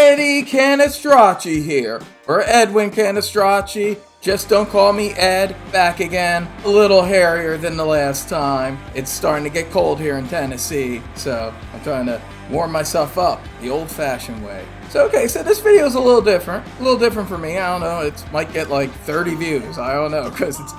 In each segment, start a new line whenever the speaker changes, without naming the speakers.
Eddie Canestracci here, or Edwin Canestracci. Just don't call me Ed. Back again, a little hairier than the last time. It's starting to get cold here in Tennessee, so I'm trying to warm myself up the old-fashioned way. So this video is a little different for me. I don't know, it might get like 30 views. I don't know,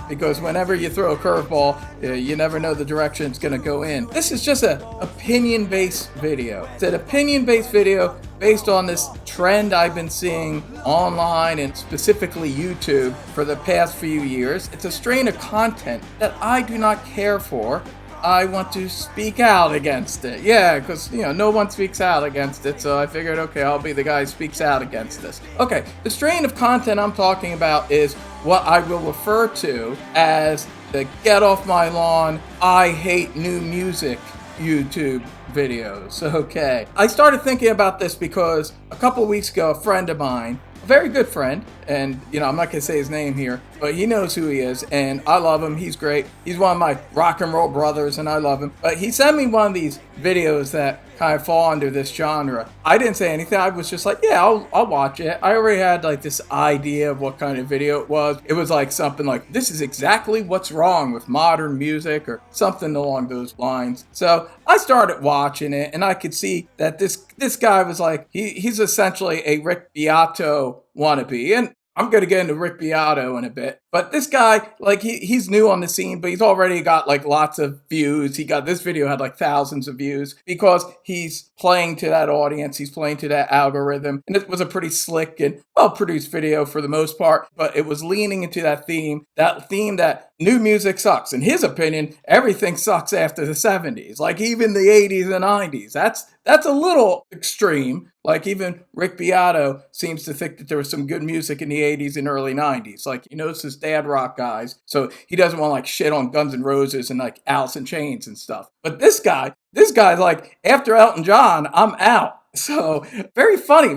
because whenever you throw a curveball, you never know the direction it's gonna go in. This is just an opinion-based video. It's an opinion-based video based on this trend I've been seeing online and specifically YouTube for the past few years. It's a strain of content that I do not care for. I want to speak out against it. Yeah, because, no one speaks out against it, so I figured, okay, I'll be the guy who speaks out against this. Okay, the strain of content I'm talking about is what I will refer to as the get off my lawn, I hate new music YouTube videos. Okay. I started thinking about this because a couple weeks ago, a friend of mine, a very good friend, and I'm not gonna say his name here, but he knows who he is, and I love him. He's great. He's one of my rock and roll brothers, and I love him. But he sent me one of these videos that kind of fall under this genre. I didn't say anything. I was just like, yeah, I'll watch it. I already had like this idea of what kind of video it was. It was like something like, this is exactly what's wrong with modern music, or something along those lines. So I started watching it, and I could see that this guy was like, he's essentially a Rick Beato wannabe. And I'm going to get into Rick Beato in a bit. But this guy, like, he's new on the scene, but he's already got, like, lots of views. This video had, like, thousands of views because he's playing to that audience. He's playing to that algorithm. And it was a pretty slick and well-produced video for the most part. But it was leaning into that theme that new music sucks. In his opinion, everything sucks after the 70s. Like, even the 80s and 90s. That's a little extreme. Like, even Rick Beato seems to think that there was some good music in the 80s and early 90s. Like, he knows his dad rock guys, so he doesn't want to, like, shit on Guns N' Roses and, like, Alice in Chains and stuff. But this guy's like, after Elton John, I'm out. So very funny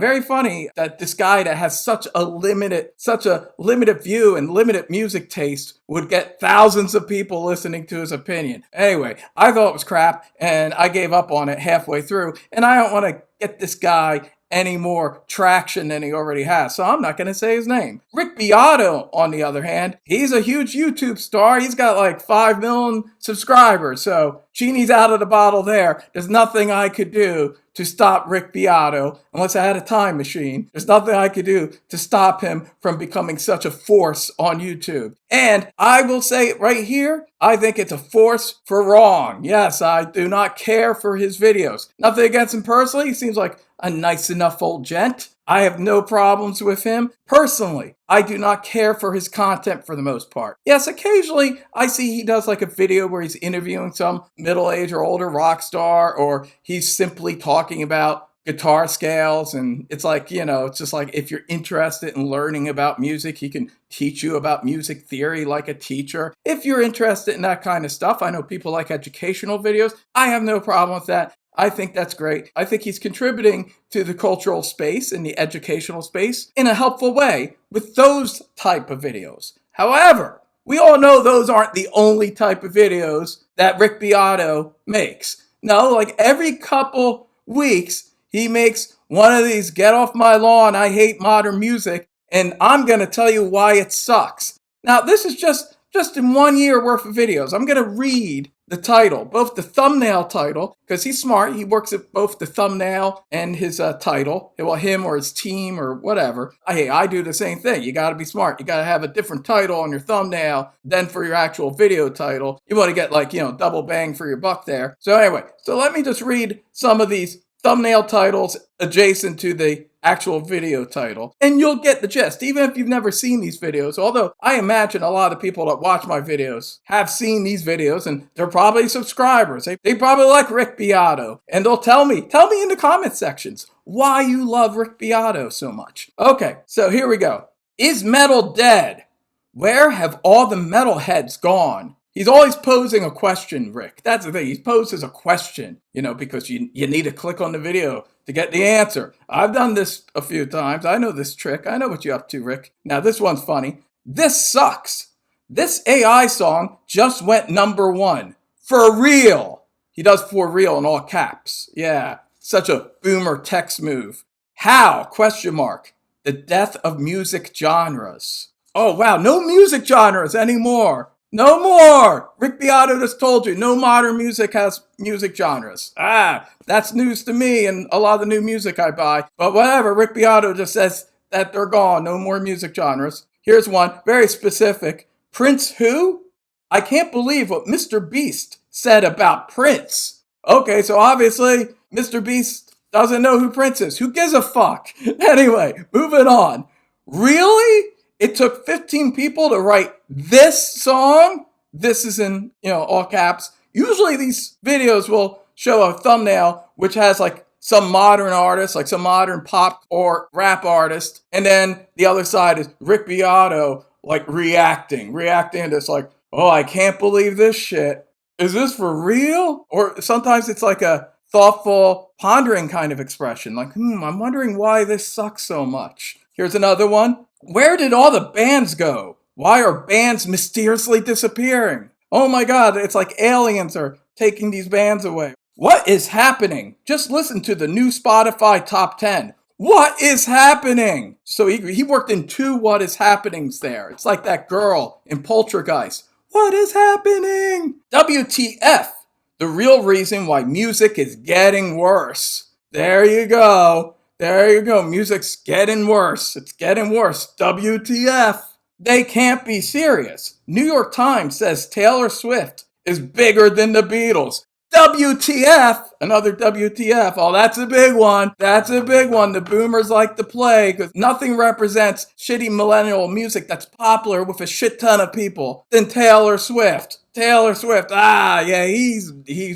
that this guy that has such a limited view and limited music taste would get thousands of people listening to his opinion. Anyway, I thought it was crap, and I gave up on it halfway through, and I don't want to get this guy any more traction than he already has, so I'm not going to say his name. Rick Beato, on the other hand, he's a huge YouTube star. He's got like 5 million subscribers, so genie's out of the bottle there. There's nothing I could do to stop Rick Beato unless I had a time machine. There's nothing I could do to stop him from becoming such a force on YouTube. And I will say it right here, I think it's a force for wrong. Yes, I do not care for his videos. Nothing against him personally. He seems like a nice enough old gent. I have no problems with him. Personally, I do not care for his content for the most part. Yes, occasionally I see he does like a video where he's interviewing some middle-aged or older rock star, or he's simply talking about guitar scales, and it's like, it's just like, if you're interested in learning about music, he can teach you about music theory like a teacher. If you're interested in that kind of stuff, I know people like educational videos. I have no problem with that. I think that's great. I think he's contributing to the cultural space and the educational space in a helpful way with those type of videos. However, we all know those aren't the only type of videos that Rick Beato makes. No, like every couple weeks, he makes one of these get off my lawn, I hate modern music, and I'm going to tell you why it sucks. Now, this is just in 1 year worth of videos. I'm going to read the title, both the thumbnail title, because he's smart. He works at both the thumbnail and his title. Well, him or his team or whatever. Hey, I do the same thing. You got to be smart. You got to have a different title on your thumbnail than for your actual video title. You want to get like, double bang for your buck there. So anyway, let me just read some of these thumbnail titles adjacent to the actual video title, and you'll get the gist, even if you've never seen these videos. Although I imagine a lot of people that watch my videos have seen these videos, and they're probably subscribers. They probably like Rick Beato, and they'll tell me in the comment sections why you love Rick Beato so much. Okay, so here we go. Is metal dead? Where have all the metalheads gone? He's always posing a question, Rick. That's the thing. He poses a question, because you need to click on the video to get the answer. I've done this a few times. I know this trick. I know what you're up to, Rick. Now, this one's funny. This sucks. This AI song just went #1. For real. He does for real in all caps. Yeah, such a boomer text move. How? Question mark. The death of music genres. Oh, wow. No music genres anymore. No more. Rick Beato just told you no modern music has music genres. That's news to me and a lot of the new music I buy. But whatever. Rick Beato just says that they're gone. No more music genres. Here's one. Very specific. Prince who? I can't believe what Mr. Beast said about Prince. Okay, so obviously Mr. Beast doesn't know who Prince is. Who gives a fuck? Anyway, moving on. Really? It took 15 people to write this song? This is in, all caps. Usually these videos will show a thumbnail which has like some modern artist, like some modern pop or rap artist. And then the other side is Rick Beato, like reacting to this like, oh, I can't believe this shit. Is this for real? Or sometimes it's like a thoughtful, pondering kind of expression. Like, I'm wondering why this sucks so much. Here's another one. Where did all the bands go? Why are bands mysteriously disappearing? Oh my God, it's like aliens are taking these bands away. What is happening? Just listen to the new Spotify top 10. What is happening? So he worked in 2 what is happenings there. It's like that girl in Poltergeist. What is happening? WTF? The real reason why music is getting worse. There you go. Music's getting worse. It's getting worse. WTF? They can't be serious. New York Times says Taylor Swift is bigger than the Beatles. WTF? Another WTF. Oh, that's a big one. The boomers like to play because nothing represents shitty millennial music that's popular with a shit ton of people than Taylor Swift. He's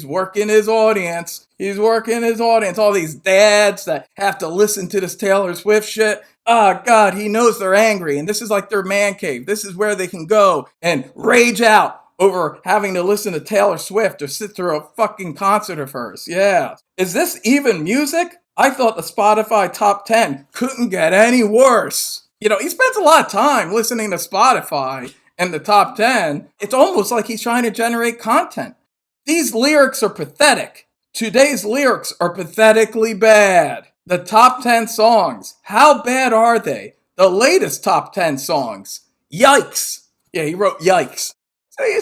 working his audience. All these dads that have to listen to this Taylor Swift shit. Oh, God, he knows they're angry. And this is like their man cave. This is where they can go and rage out over having to listen to Taylor Swift or sit through a fucking concert of hers. Yeah. Is this even music? I thought the Spotify top 10 couldn't get any worse. He spends a lot of time listening to Spotify and the top 10. It's almost like he's trying to generate content. These lyrics are pathetic. Today's lyrics are pathetically bad. The top 10 songs, how bad are they? The latest top 10 songs, yikes. Yeah, he wrote yikes. So you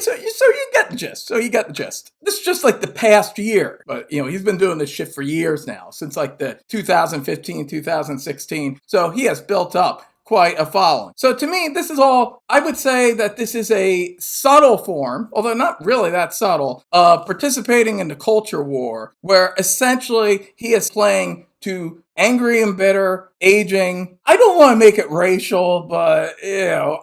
get the gist. This is just like the past year. But, he's been doing this shit for years now, since like the 2015, 2016. So he has built up quite a following. So to me, this is all, I would say that this is a subtle form, although not really that subtle, of participating in the culture war, where essentially he is playing to angry and bitter, aging. I don't want to make it racial, but,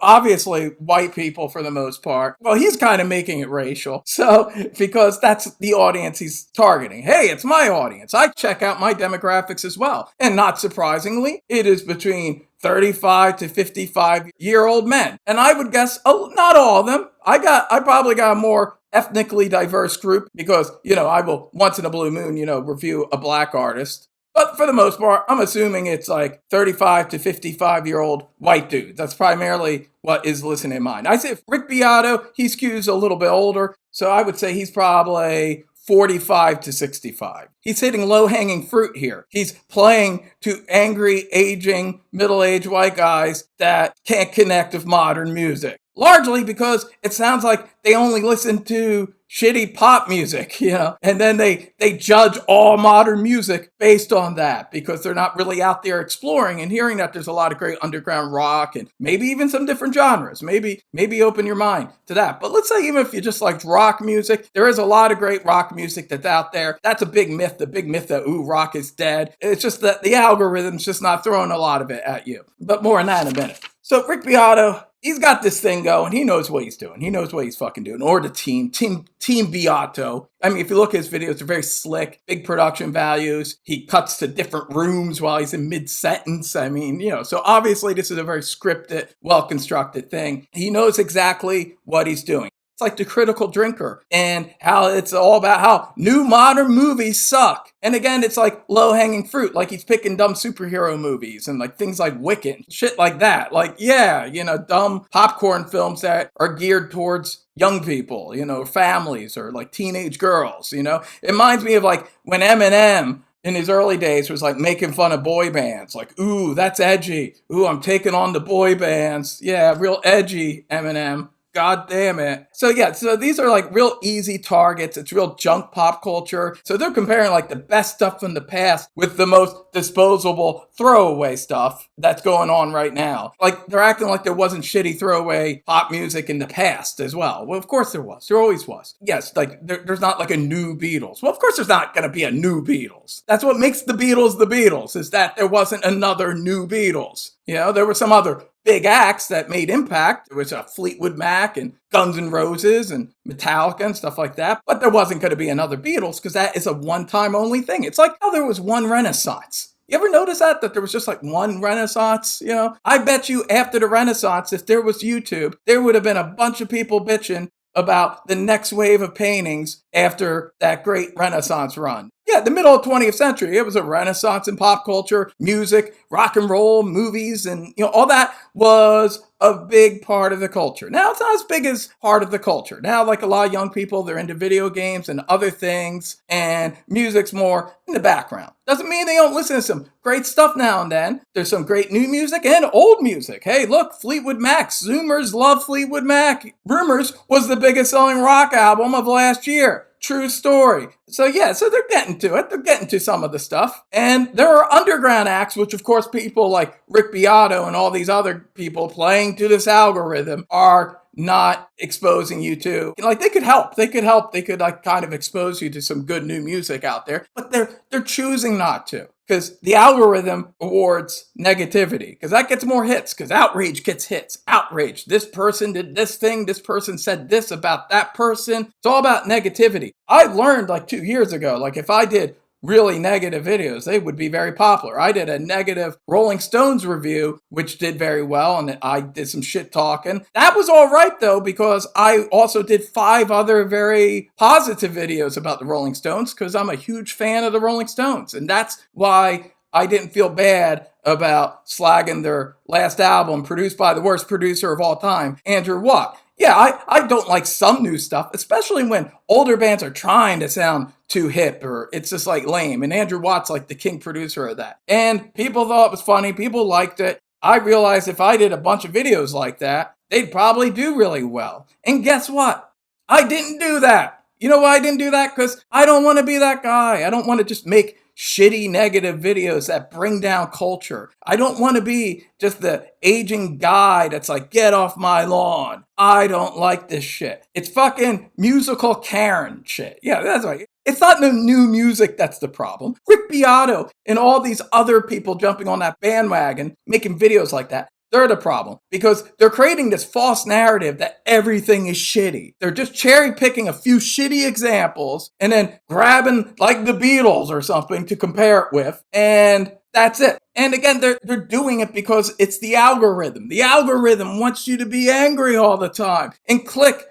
obviously white people for the most part. Well, he's kind of making it racial. So, because that's the audience he's targeting. Hey, it's my audience. I check out my demographics as well. And not surprisingly, it is between 35 to 55-year-old men. And I would guess, not all of them. I probably got a more ethnically diverse group because, I will once in a blue moon, review a black artist. But for the most part, I'm assuming it's like 35 to 55-year-old white dudes. That's primarily what is listening in mind. I say Rick Beato, he skews a little bit older. So I would say he's probably 45 to 65. He's hitting low-hanging fruit here. He's playing to angry, aging, middle-aged white guys that can't connect with modern music. Largely because it sounds like they only listen to shitty pop music, and then they judge all modern music based on that because they're not really out there exploring and hearing that there's a lot of great underground rock and maybe even some different genres. Maybe open your mind to that. But let's say even if you just like rock music, there is a lot of great rock music that's out there. That's a big myth, the big myth that, rock is dead. It's just that the algorithm's just not throwing a lot of it at you. But more on that in a minute. So Rick Beato, he's got this thing going. He knows what he's doing. He knows what he's fucking doing. Or the team Beato. I mean, if you look at his videos, they're very slick, big production values. He cuts to different rooms while he's in mid-sentence. I mean, so obviously this is a very scripted, well-constructed thing. He knows exactly what he's doing. It's like The Critical Drinker and how it's all about how new modern movies suck. And again, it's like low-hanging fruit, like he's picking dumb superhero movies and like things like Wicked, shit like that. Like, dumb popcorn films that are geared towards young people, families or like teenage girls, It reminds me of like when Eminem in his early days was like making fun of boy bands. Like, ooh, that's edgy. Ooh, I'm taking on the boy bands. Yeah, real edgy, Eminem. God damn it. So yeah, so these are like real easy targets. It's real junk pop culture. So they're comparing like the best stuff from the past with the most disposable throwaway stuff that's going on right now. Like they're acting like there wasn't shitty throwaway pop music in the past as well. Well, of course there was. There always was. Yes, like there's not like a new Beatles. Well, of course there's not going to be a new Beatles. That's what makes the Beatles, is that there wasn't another new Beatles. You know, there were some other big acts that made impact. There was Fleetwood Mac and Guns N' Roses and Metallica and stuff like that. But there wasn't going to be another Beatles because that is a one-time only thing. It's like how there was one Renaissance. You ever notice that there was just like one Renaissance? You know, I bet you after the Renaissance, if there was YouTube, there would have been a bunch of people bitching about the next wave of paintings after that great Renaissance run. Yeah, the middle of 20th century, it was a renaissance in pop culture, music, rock and roll, movies, and all that was a big part of the culture. Now, it's not as big as part of the culture. Now, like a lot of young people, they're into video games and other things, and music's more in the background. Doesn't mean they don't listen to some great stuff now and then. There's some great new music and old music. Hey, look, Fleetwood Mac. Zoomers love Fleetwood Mac. Rumors was the biggest selling rock album of last year. True story. So yeah, so they're getting to it. They're getting to some of the stuff. And there are underground acts, which of course people like Rick Beato and all these other people playing to this algorithm are not exposing you to. Like they could help. They could like kind of expose you to some good new music out there, but they're choosing not to. Because the algorithm awards negativity. Because that gets more hits. Because outrage gets hits. Outrage. This person did this thing. This person said this about that person. It's all about negativity. I learned like 2 years ago, like if I did really negative videos, they would be very popular. I did a negative Rolling Stones review, which did very well, and I did some shit talking. That was all right, though, because I also did 5 other very positive videos about the Rolling Stones, because I'm a huge fan of the Rolling Stones, and that's why I didn't feel bad about slagging their last album, produced by the worst producer of all time, Andrew Watt. Yeah, I don't like some new stuff, especially when older bands are trying to sound too hip or it's just like lame. And Andrew Watt's like the king producer of that. And people thought it was funny. People liked it. I realized if I did a bunch of videos like that, they'd probably do really well. And guess what? I didn't do that. You know why I didn't do that? Because I don't want to be that guy. I don't want to just make shitty negative videos that bring down culture. I don't want to be just the aging guy that's like, get off my lawn. I don't like this shit. It's fucking musical Karen shit. Yeah, that's right. It's not the new music that's the problem. Rick Beato and all these other people jumping on that bandwagon, making videos like that, they're the problem because they're creating this false narrative that everything is shitty. They're just cherry picking a few shitty examples and then grabbing like the Beatles or something to compare it with. And that's it. And again, they're doing it because it's the algorithm. The algorithm wants you to be angry all the time and click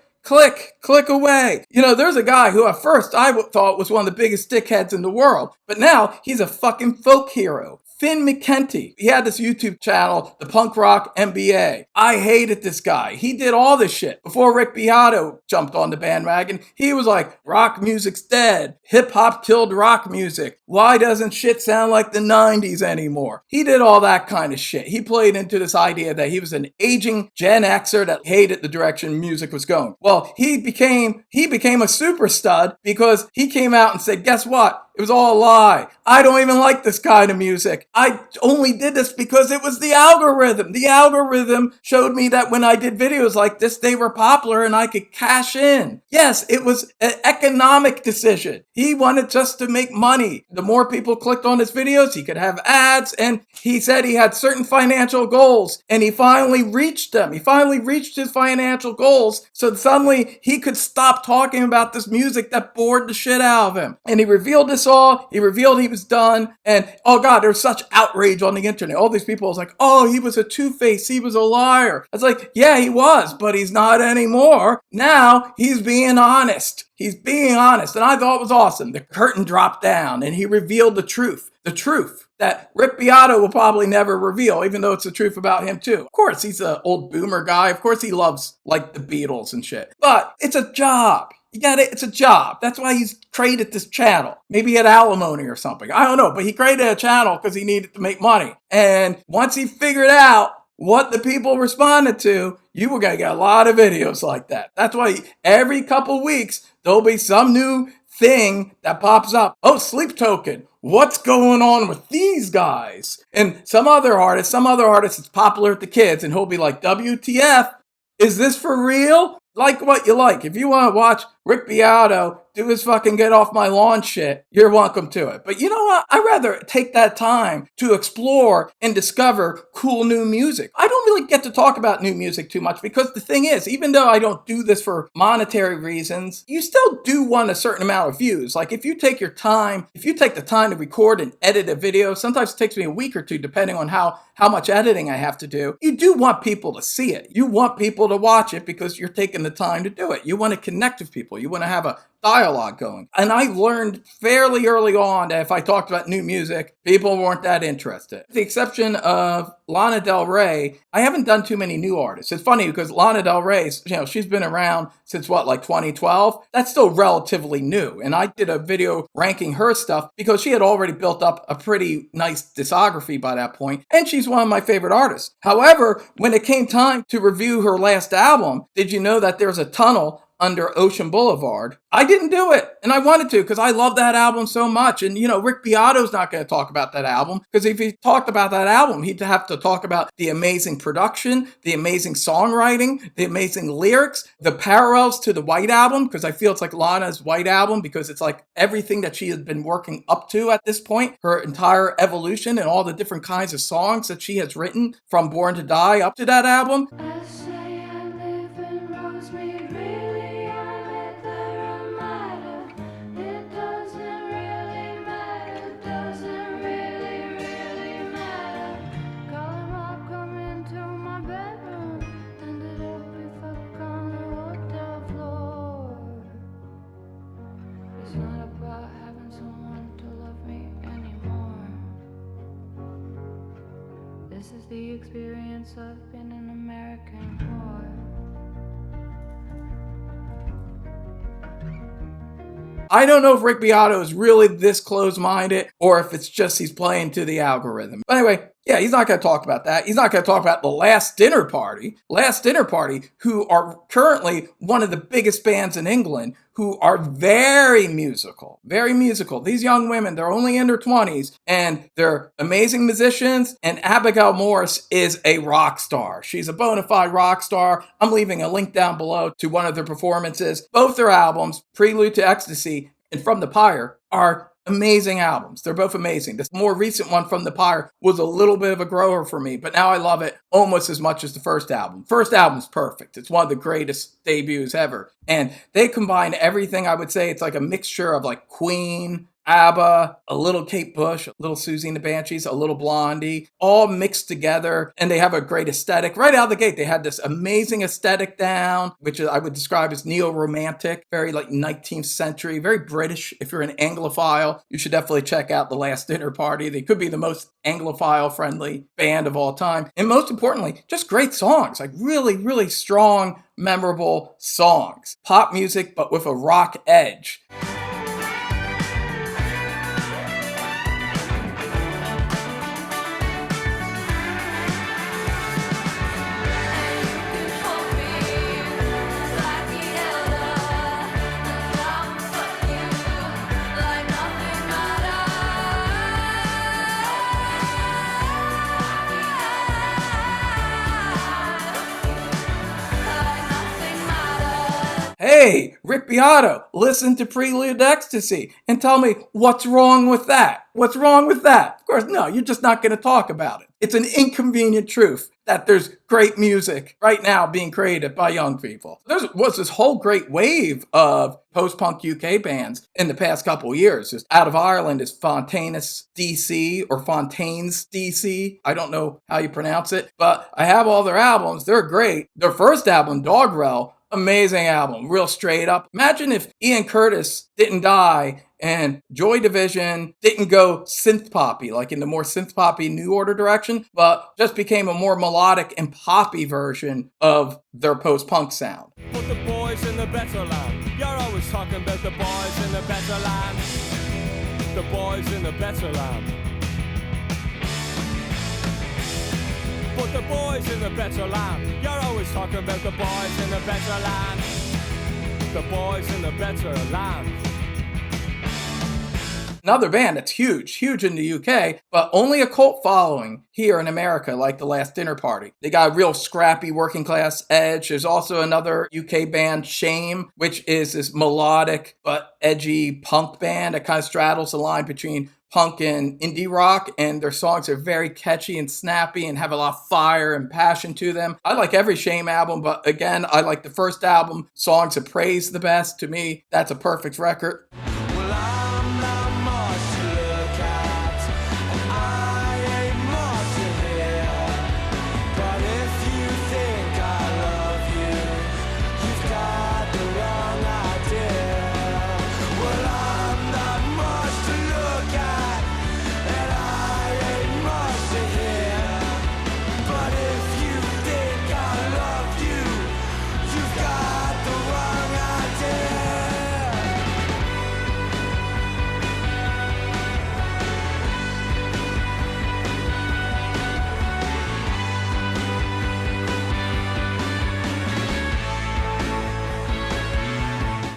away. There's a guy who at first I thought was one of the biggest dickheads in the world, but now he's a fucking folk hero. Finn McKenty. He had this YouTube channel, The Punk Rock MBA. I hated this guy. He did all this shit. Before Rick Beato jumped on the bandwagon, he was like, rock music's dead. Hip hop killed rock music. Why doesn't shit sound like the 90s anymore? He did all that kind of shit. He played into this idea that he was an aging Gen Xer that hated the direction music was going. Well, he became a super stud because he came out and said, guess what? It was all a lie. I don't even like this kind of music. I only did this because it was the algorithm. The algorithm showed me that when I did videos like this, they were popular and I could cash in. Yes, it was an economic decision. He wanted just to make money. The more people clicked on his videos, he could have ads, and he said he had certain financial goals, and he finally reached them. He finally reached his financial goals, so suddenly he could stop talking about this music that bored the shit out of him. And he revealed this all. He revealed he was done, and oh God, there was such outrage on the internet. All these people was like, oh, he was a two-face, he was a liar. I was like, yeah, he was, but he's not anymore. Now he's being honest. He's being honest, and I thought it was awesome. The curtain dropped down, and he revealed the truth that Rick Beato will probably never reveal, even though it's the truth about him too. Of course, he's an old boomer guy. Of course, he loves like the Beatles and shit, but it's a job. You got it. It's a job. That's why he's created this channel. Maybe he had alimony or something. I don't know. But he created a channel because he needed to make money. And once he figured out what the people responded to, you were going to get a lot of videos like that. That's why every couple weeks, there'll be some new thing that pops up. Oh, Sleep Token. What's going on with these guys? And some other artist is popular with the kids, and he'll be like, WTF? Is this for real? Like what you like. If you want to watch Rick Beato do his fucking get off my lawn shit, you're welcome to it. But you know what? I'd rather take that time to explore and discover cool new music. I don't really get to talk about new music too much because the thing is, even though I don't do this for monetary reasons, you still do want a certain amount of views. Like if you take the time to record and edit a video, sometimes it takes me a week or two depending on how much editing I have to do. You do want people to see it. You want people to watch it because you're taking the time to do it. You want to connect with people. You want to have a dialogue going. And I learned fairly early on that if I talked about new music, people weren't that interested. With the exception of Lana Del Rey, I haven't done too many new artists. It's funny because Lana Del Rey, she's been around since like 2012? That's still relatively new. And I did a video ranking her stuff because she had already built up a pretty nice discography by that point. And she's one of my favorite artists. However, when it came time to review her last album, did you know that there's a tunnel under Ocean Boulevard? I didn't do it, and I wanted to because I love that album so much. And Rick Beato's not going to talk about that album because if he talked about that album, he'd have to talk about the amazing production, the amazing songwriting, the amazing lyrics, the parallels to the White Album, because I feel it's like Lana's White Album because it's like everything that she has been working up to at this point, her entire evolution and all the different kinds of songs that she has written from Born to Die up to that album.
This is the experience of being an American whore.
I don't know if Rick Beato is really this close-minded or if it's just he's playing to the algorithm. But anyway, yeah, he's not going to talk about that. He's not going to talk about the Last Dinner Party, who are currently one of the biggest bands in England, who are very musical. These young women, they're only in their 20s, and they're amazing musicians, and Abigail Morris is a rock star. She's a bona fide rock star. I'm leaving a link down below to one of their performances. Both their albums, Prelude to Ecstasy and From the Pyre, are amazing albums. They're both amazing. The more recent one, From the Pyre, was a little bit of a grower for me, but now I love it almost as much as the first album. First album's perfect. It's one of the greatest debuts ever. And they combine everything. I would say it's like a mixture of like Queen, ABBA, a little Kate Bush, a little Susie and the Banshees, a little Blondie, all mixed together, and they have a great aesthetic. Right out of the gate, they had this amazing aesthetic down, which I would describe as neo-romantic, very like 19th century, very British. If you're an Anglophile, you should definitely check out The Last Dinner Party. They could be the most Anglophile-friendly band of all time. And most importantly, just great songs, like really, really strong, memorable songs. Pop music, but with a rock edge. Hey, Rick Beato, listen to Prelude to Ecstasy and tell me what's wrong with that. What's wrong with that? Of course, no, you're just not going to talk about it. It's an inconvenient truth that there's great music right now being created by young people. There was this whole great wave of post-punk UK bands in the past couple of years. Just out of Ireland is Fontaines DC or Fontaines DC. I don't know how you pronounce it, but I have all their albums. They're great. Their first album, Dogrel, amazing album, real straight up. Imagine if Ian Curtis didn't die and Joy Division didn't go synth poppy, like in the more synth poppy New Order direction, but just became a more melodic and poppy version of their post-punk sound.
Put the boy boys in the better land. You're always talking about the boys in the better land. The boys in the better land. But the boys in the better land. You're always talking about the boys in the better land. The boys in the better land.
Another band that's huge in the UK, but only a cult following here in America, like The Last Dinner Party. They got a real scrappy working class edge. There's also another UK band, Shame, which is this melodic but edgy punk band that kind of straddles the line between punk and indie rock, and their songs are very catchy and snappy and have a lot of fire and passion to them. I like every Shame album, but again, I like the first album, Songs of Praise, the best. To me, that's a perfect record.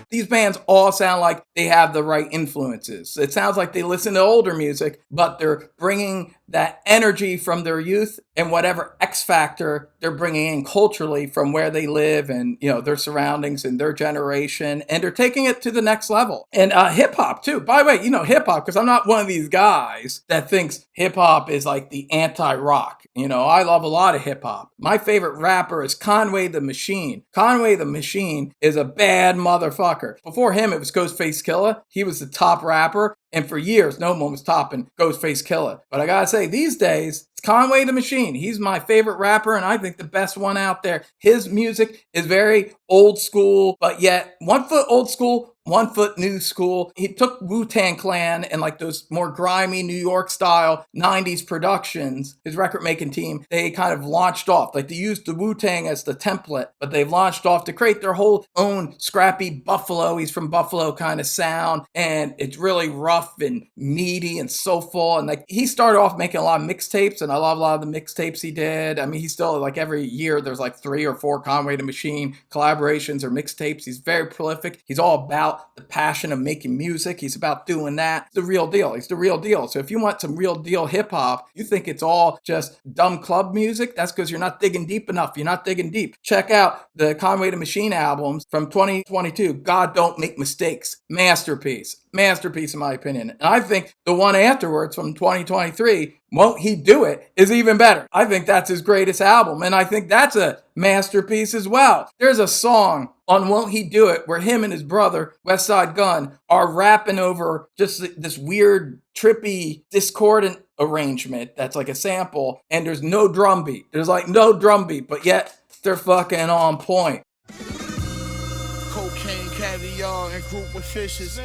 These bands all sound like they have the right influences. It sounds like they listen to older music, but they're bringing that energy from their youth and whatever X factor they're bringing in culturally from where they live and, you know, their surroundings and their generation, and they're taking it to the next level. And hip hop too. By the way, you know, hip hop, because I'm not one of these guys that thinks hip hop is like the anti-rock. You know, I love a lot of hip hop. My favorite rapper is Conway the Machine. Conway the Machine is a bad motherfucker. Before him, it was Ghostface Killah. He was the top rapper. And for years, no one was topping Ghostface Killah. But I gotta say, these days, it's Conway the Machine. He's my favorite rapper, and I think the best one out there. His music is very old school, but yet 1 foot old school, 1 foot new school. He took Wu-Tang Clan and like those more grimy New York style 90s productions, his record making team, they kind of launched off. Like they used the Wu-Tang as the template, but they've launched off to create their whole own scrappy Buffalo, he's from Buffalo kind of sound. And it's really rough and meaty and soulful. And like he started off making a lot of mixtapes, and I love a lot of the mixtapes he did. I mean, he's still like every year there's like 3 or 4 Conway the Machine collaborations or mixtapes. He's very prolific. He's all about the passion of making music. He's about doing that. It's the real deal. He's the real deal. So if you want some real deal hip hop, you think it's all just dumb club music, that's because you're not digging deep enough. You're not digging deep. Check out the Conway the Machine albums from 2022. God Don't Make Mistakes. Masterpiece in my opinion. And I think the one afterwards from 2023, Won't He Do It, is even better. I think that's his greatest album, and I think that's a masterpiece as well. There's a song on Won't He Do It where him and his brother, West Side Gun, are rapping over just this weird, trippy, discordant arrangement that's like a sample, and there's no drum beat. There's like no drum beat, but yet they're fucking on point.
Cocaine, caviar, and group of fishes.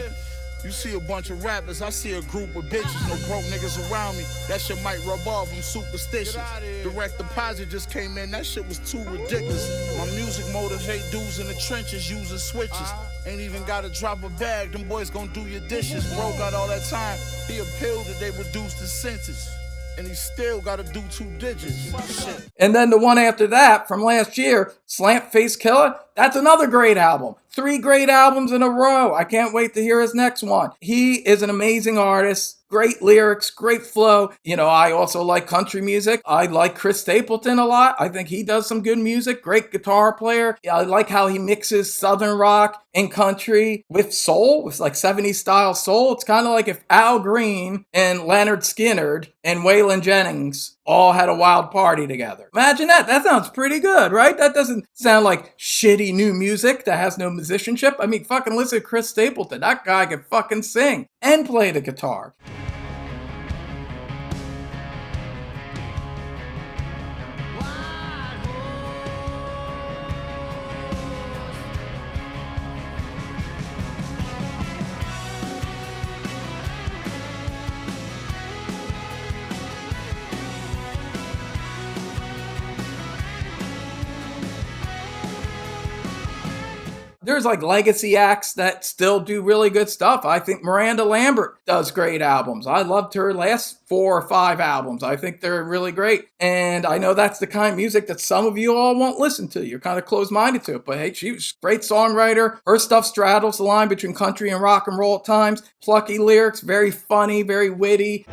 You see a bunch of rappers, I see a group of bitches. No broke niggas around me, that shit might rub off, I'm superstitious. Direct deposit just came in, that shit was too ridiculous. My music motivate dudes in the trenches using switches. Ain't even gotta drop a bag, them boys gon' do your dishes. Bro got all that time, he appealed that they reduced the sentence. And he still gotta do 2 digits. Shit.
And then the one after that from last year, Slant Face Killer, that's another great album. 3 great albums in a row. I can't wait to hear his next one. He is an amazing artist. Great lyrics, great flow. You know, I also like country music. I like Chris Stapleton a lot. I think he does some good music. Great guitar player. I like how he mixes southern rock and country with soul, with like 70s style soul. It's kind of like if Al Green and Leonard Skinner and Waylon Jennings all had a wild party together. Imagine that. That sounds pretty good, right? That doesn't sound like shitty new music that has no musicianship. I mean, fucking listen to Chris Stapleton. That guy can fucking sing and play the guitar. There's like legacy acts that still do really good stuff. I think Miranda Lambert does great albums. I loved her last 4 or 5 albums. I think they're really great. And I know that's the kind of music that some of you all won't listen to. You're kind of closed-minded to it. But hey, she was a great songwriter. Her stuff straddles the line between country and rock and roll at times. Plucky lyrics, very funny, very witty.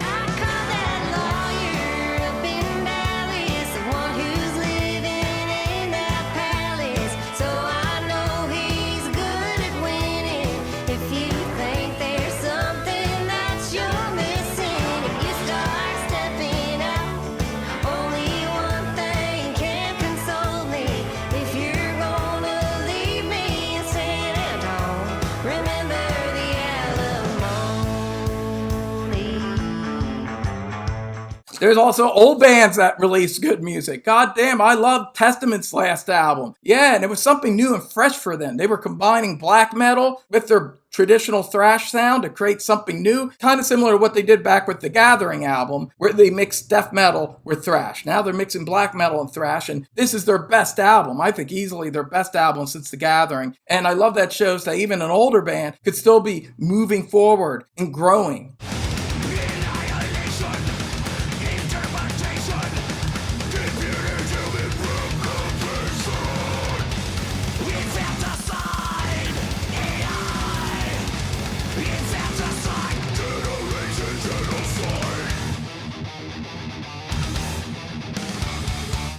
There's also old bands that release good music. God damn, I love Testament's last album. Yeah, and it was something new and fresh for them. They were combining black metal with their traditional thrash sound to create something new, kind of similar to what they did back with the Gathering album, where they mixed death metal with thrash. Now they're mixing black metal and thrash, and this is their best album. I think easily their best album since the Gathering. And I love that shows that even an older band could still be moving forward and growing.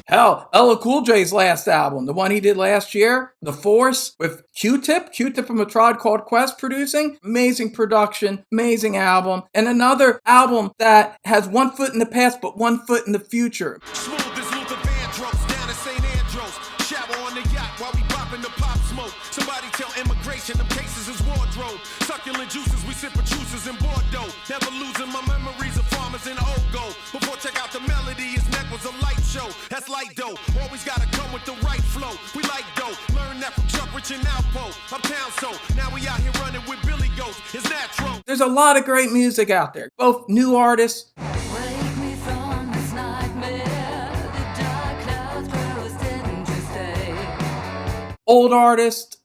Hell, LL Cool J's last album, the one he did last year, The Force, with Q-Tip from A Tribe Called Quest producing. Amazing production, amazing album. And another album that has one foot in the past, but one foot in the future.
Smooth as Luther Vandross down at St. Andrews. Shower on the yacht while we popping the pop smoke. Somebody tell immigration them cases is wardrobe. Succulent juices, we sipping juices in Bordeaux. Never losing my memories of farmers in Ogo. Before check out the melody, his neck was a light show. That's light dough. Always gotta come with the right flow. We like dough. Learn that from Chuck Rich and Alpo. Uptown so. Now we out here running with Billy Goat. It's natural.
There's a lot of great music out there. Both new artists.
Wake me from this nightmare. The dark clouds grow thin to stay.
Old artists.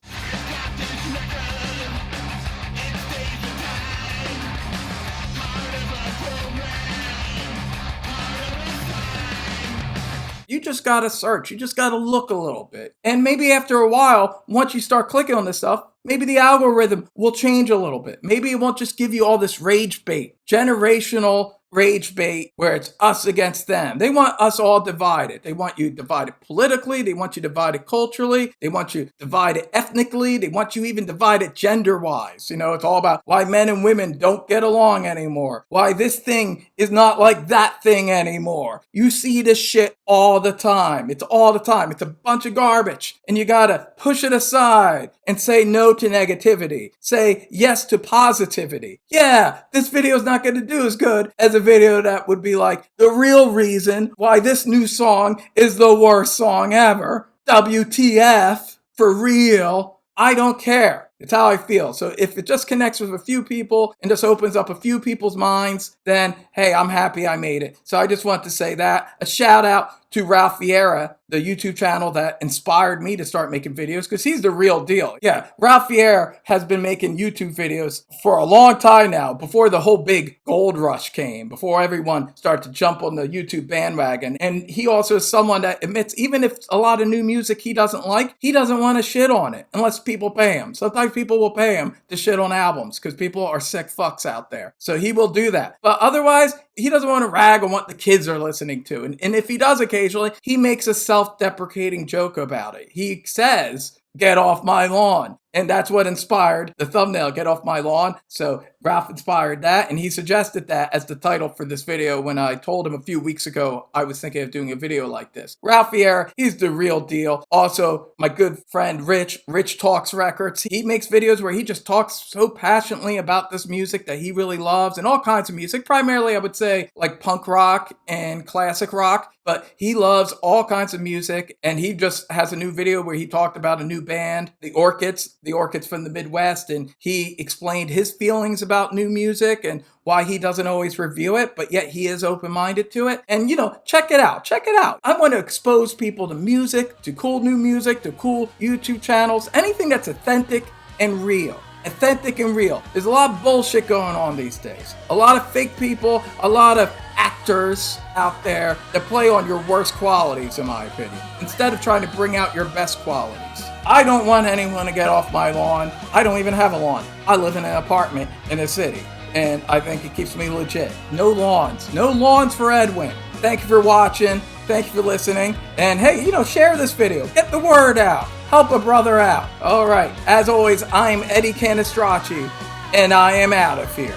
You just gotta search. You just gotta look a little bit. And maybe after a while, once you start clicking on this stuff, maybe the algorithm will change a little bit. Maybe it won't just give you all this rage bait, generational rage bait where it's us against them. They want us all divided. They want you divided politically. They want you divided culturally. They want you divided ethnically. They want you even divided gender-wise. You know, it's all about why men and women don't get along anymore. Why this thing is not like that thing anymore. You see this shit all the time. It's all the time. It's a bunch of garbage. And you gotta push it aside and say no to negativity. Say yes to positivity. Yeah, this video is not gonna do as good as a video that would be like, the real reason why this new song is the worst song ever. WTF, for real. I don't care. It's how I feel. So if it just connects with a few people and just opens up a few people's minds, then hey, I'm happy I made it. So I just want to say that. A shout out to Ralph Viera, the YouTube channel that inspired me to start making videos, because he's the real deal. Yeah, Ralph Viera has been making YouTube videos for a long time now, before the whole big gold rush came, before everyone started to jump on the YouTube bandwagon. And he also is someone that admits, even if a lot of new music he doesn't like, he doesn't want to shit on it unless people pay him. Sometimes people will pay him to shit on albums because people are sick fucks out there. So he will do that. But otherwise, he doesn't want to rag on what the kids are listening to. And if he does occasionally, he makes a self-deprecating joke about it. He says, "Get off my lawn." And that's what inspired the thumbnail, "Get Off My Lawn." So Ralph inspired that, and he suggested that as the title for this video when I told him a few weeks ago I was thinking of doing a video like this. Ralph Viera, he's the real deal. Also, my good friend Rich Talks Records. He makes videos where he just talks so passionately about this music that he really loves, and all kinds of music. Primarily, I would say, like punk rock and classic rock, but he loves all kinds of music, and he just has a new video where he talked about a new band, the Orchids. the Orchids from the Midwest, and he explained his feelings about new music and why he doesn't always review it, but yet he is open-minded to it. And, check it out. Check it out. I want to expose people to music, to cool new music, to cool YouTube channels, anything that's authentic and real. Authentic and real. There's a lot of bullshit going on these days. A lot of fake people, a lot of actors out there that play on your worst qualities, in my opinion, instead of trying to bring out your best qualities. I don't want anyone to get off my lawn. I don't even have a lawn. I live in an apartment in a city, and I think it keeps me legit. No lawns. No lawns for Edwin. Thank you for watching. Thank you for listening. And hey, share this video. Get the word out. Help a brother out. All right. As always, I'm Eddie Canestracci, and I am out of here.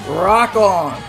Rock on.